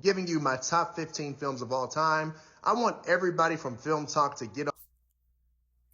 giving you my top 15 films of all time. I want everybody from Film Talk to get on.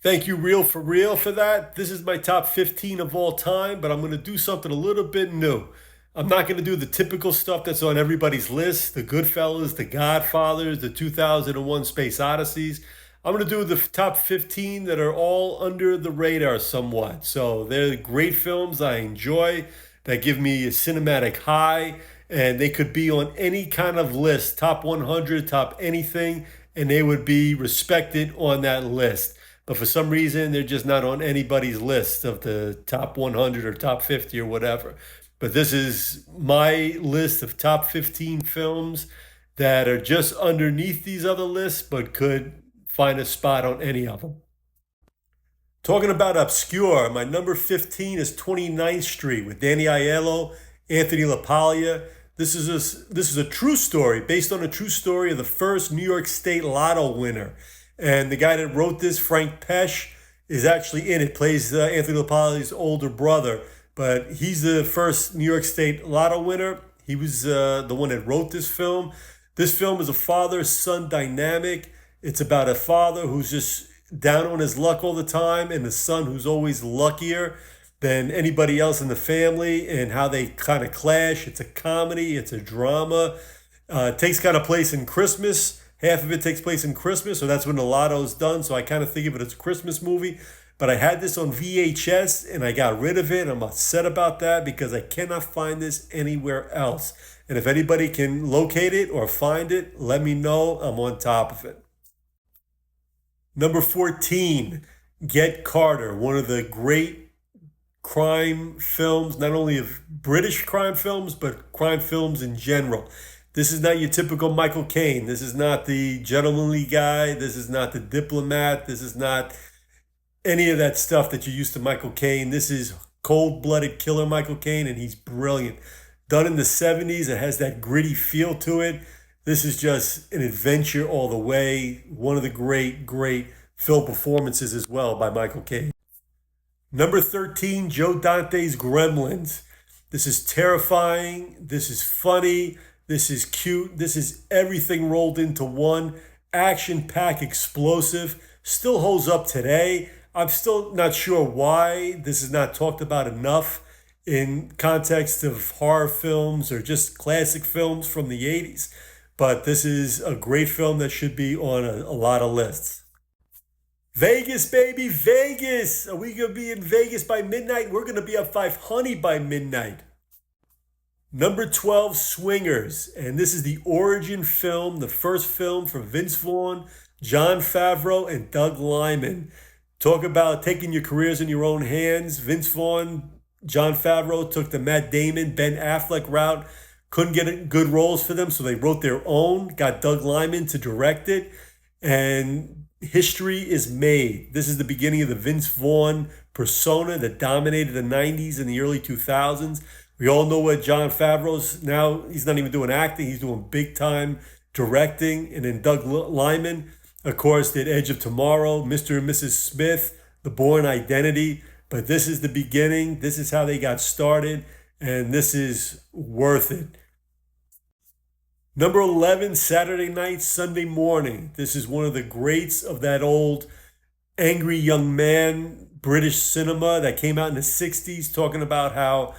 Thank you, Real for Real, for that. This is my top 15 of all time, but I'm going to do something a little bit new. I'm not going to do the typical stuff that's on everybody's list, the Goodfellas, the Godfathers, the 2001 Space Odysseys. I'm going to do the top 15 that are all under the radar somewhat. So they're great films I enjoy, that give me a cinematic high, and they could be on any kind of list, top 100, top anything, and they would be respected on that list. But for some reason, they're just not on anybody's list of the top 100 or top 50 or whatever. But this is my list of top 15 films that are just underneath these other lists, but could find a spot on any of them. Talking about obscure, my number 15 is 29th Street with Danny Aiello, Anthony LaPaglia. This is a true story, based on a true story of the first New York State Lotto winner. And the guy that wrote this, Frank Pesh, is actually in it, plays Anthony LaPaglia's older brother. But he's the first New York State Lotto winner. He was the one that wrote this film. This film is a father-son dynamic. It's about a father who's just down on his luck all the time, and a son who's always luckier than anybody else in the family, and how they kind of clash. It's a comedy, it's a drama. It takes kind of place in Christmas. Half of it takes place in Christmas, so that's when the lotto's done. So I kind of think of it as a Christmas movie. But I had this on VHS and I got rid of it. I'm upset about that because I cannot find this anywhere else. And if anybody can locate it or find it, let me know. I'm on top of it. Number 14, Get Carter, one of the great crime films, not only of British crime films, but crime films in general. This is not your typical Michael Caine. This is not the gentlemanly guy. This is not the diplomat. This is not any of that stuff that you're used to Michael Caine. This is cold-blooded killer Michael Caine, and he's brilliant. Done in the 70s, it has that gritty feel to it. This is just an adventure all the way. One of the great, great film performances as well by Michael Caine. Number 13, Joe Dante's Gremlins. This is terrifying. This is funny. This is cute. This is everything rolled into one. Action-packed, explosive. Still holds up today. I'm still not sure why this is not talked about enough in context of horror films or just classic films from the 80s. But this is a great film that should be on a lot of lists. Vegas, baby, Vegas. Are we going to be in Vegas by midnight? We're going to be at 500 by midnight. Number 12, Swingers. And this is the origin film, the first film from Vince Vaughn, Jon Favreau, and Doug Liman. Talk about taking your careers in your own hands. Vince Vaughn, Jon Favreau took the Matt Damon, Ben Affleck route. Couldn't get good roles for them, so they wrote their own, got Doug Liman to direct it, and history is made. This is the beginning of the Vince Vaughn persona that dominated the 90s and the early 2000s. We all know what Jon Favreau's now, he's not even doing acting, he's doing big-time directing. And then Doug Liman, of course, did Edge of Tomorrow, Mr. and Mrs. Smith, The Bourne Identity. But this is the beginning. This is how they got started, and this is worth it. Number 11, Saturday Night, Sunday Morning. This is one of the greats of that old angry young man British cinema that came out in the 60s, talking about how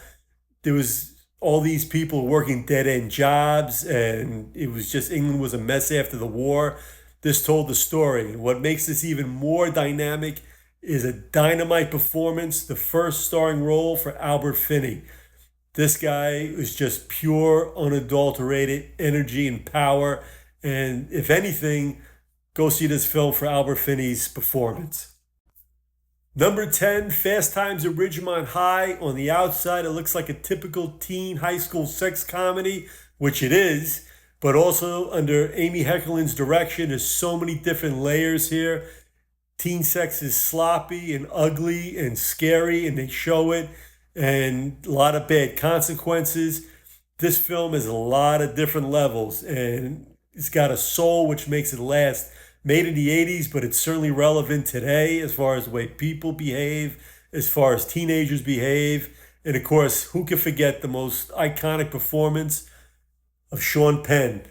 there was all these people working dead-end jobs, and it was just England was a mess after the war. This told the story. What makes this even more dynamic is a dynamite performance, the first starring role for Albert Finney. This guy is just pure, unadulterated energy and power. And if anything, go see this film for Albert Finney's performance. Number 10, Fast Times at Ridgemont High. On the outside, it looks like a typical teen high school sex comedy, which it is. But also under Amy Heckerland's direction, there's so many different layers here. Teen sex is sloppy and ugly and scary, and they show it. And a lot of bad consequences. This film has a lot of different levels, and it's got a soul which makes it last. Made in the 80s, but it's certainly relevant today as far as the way people behave, as far as teenagers behave. And of course, who can forget the most iconic performance of Sean Penn?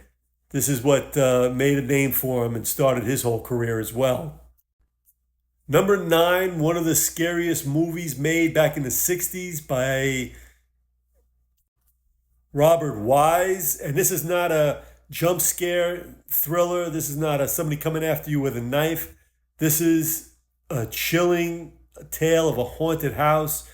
This is what made a name for him and started his whole career as well. Number 9, one of the scariest movies made back in the 60s by Robert Wise. And this is not a jump scare thriller. This is not somebody coming after you with a knife. This is a chilling tale of a haunted house.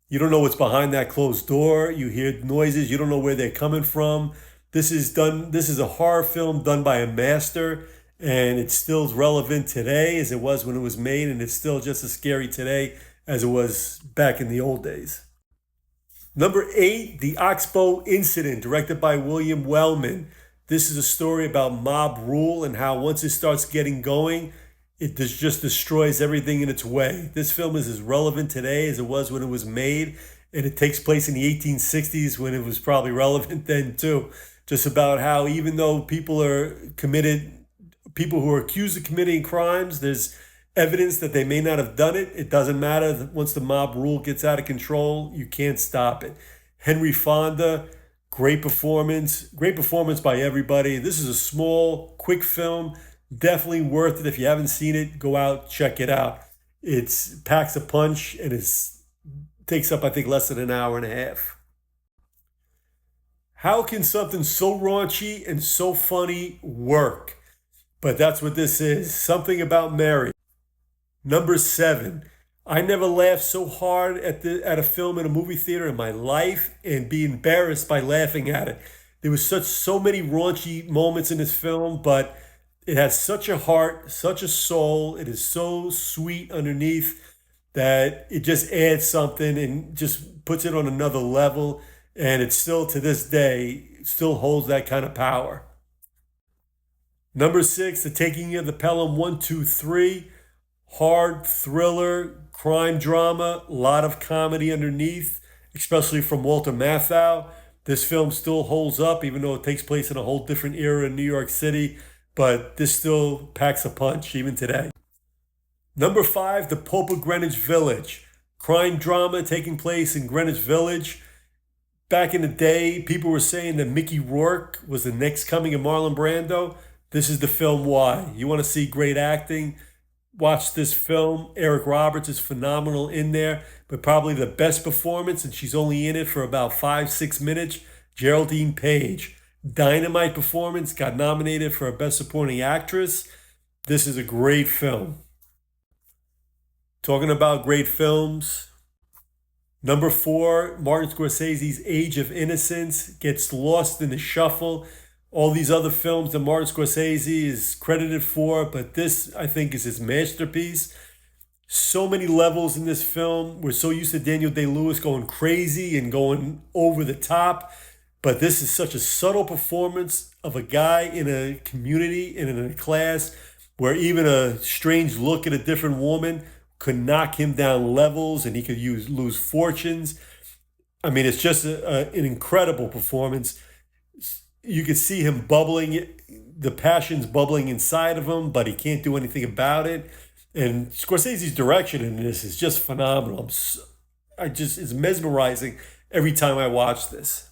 You don't know what's behind that closed door. You hear noises. You don't know where they're coming from. This is a horror film done by a master, and it's still as relevant today as it was when it was made, and it's still just as scary today as it was back in the old days. Number 8, The Oxbow Incident, directed by William Wellman. This is a story about mob rule and how once it starts getting going, it just destroys everything in its way. This film is as relevant today as it was when it was made, and it takes place in the 1860s when it was probably relevant then too. Just about how even though people who are accused of committing crimes, there's evidence that they may not have done it. It doesn't matter. Once the mob rule gets out of control, you can't stop it. Henry Fonda, great performance by everybody. This is a small, quick film. Definitely worth it. If you haven't seen it, go out, check it out. It packs a punch and it takes up, I think, less than an hour and a half. How can something so raunchy and so funny work? But that's what this is. Something About Mary. Number 7. I never laughed so hard at a film in a movie theater in my life and be embarrassed by laughing at it. There was so many raunchy moments in this film, but it has such a heart, such a soul. It is so sweet underneath that it just adds something and just puts it on another level. And it still, to this day, still holds that kind of power. Number 6, The Taking of the Pelham 1, 2, 3. Hard thriller, crime drama, a lot of comedy underneath, especially from Walter Matthau. This film still holds up, even though it takes place in a whole different era in New York City. But this still packs a punch even today. Number 5, The Pope of Greenwich Village. Crime drama taking place in Greenwich Village. Back in the day, people were saying that Mickey Rourke was the next coming of Marlon Brando. This is the film why. You want to see great acting? Watch this film. Eric Roberts is phenomenal in there, but probably the best performance, and she's only in it for about 5-6 minutes, Geraldine Page. Dynamite performance, got nominated for a Best Supporting Actress. This is a great film. Talking about great films, number 4, Martin Scorsese's Age of Innocence gets lost in the shuffle. All these other films that Martin Scorsese is credited for, but this, I think, is his masterpiece. So many levels in this film. We're so used to Daniel Day-Lewis going crazy and going over the top, but this is such a subtle performance of a guy in a community and in a class where even a strange look at a different woman could knock him down levels and he could lose fortunes. I mean, it's just an incredible performance. You could see him bubbling, the passion's bubbling inside of him, but he can't do anything about it. And Scorsese's direction in this is just phenomenal. It's mesmerizing every time I watch this.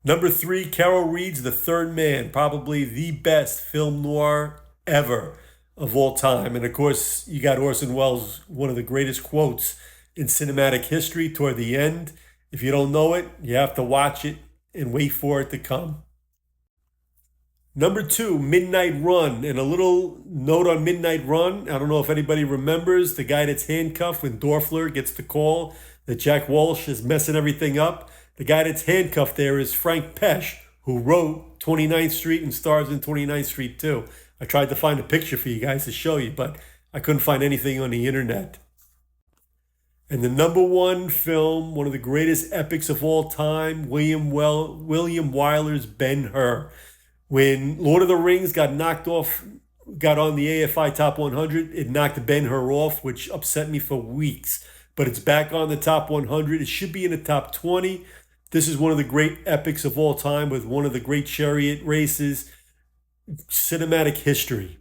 Number 3, Carol Reed's The Third Man, probably the best film noir ever of all time. And of course, you got Orson Welles, one of the greatest quotes in cinematic history toward the end. If you don't know it, you have to watch it and wait for it to come. Number 2, Midnight Run. And a little note on Midnight Run. I don't know if anybody remembers the guy that's handcuffed when Dorfler gets the call that Jack Walsh is messing everything up. The guy that's handcuffed there is Frank Pesh, who wrote 29th Street and stars in 29th Street too. I tried to find a picture for you guys to show you, but I couldn't find anything on the internet. And the number 1 film, one of the greatest epics of all time, William Wyler's Ben-Hur. When Lord of the Rings got on the AFI Top 100, it knocked Ben-Hur off, which upset me for weeks. But it's back on the Top 100. It should be in the Top 20. This is one of the great epics of all time with one of the great chariot races. Cinematic history.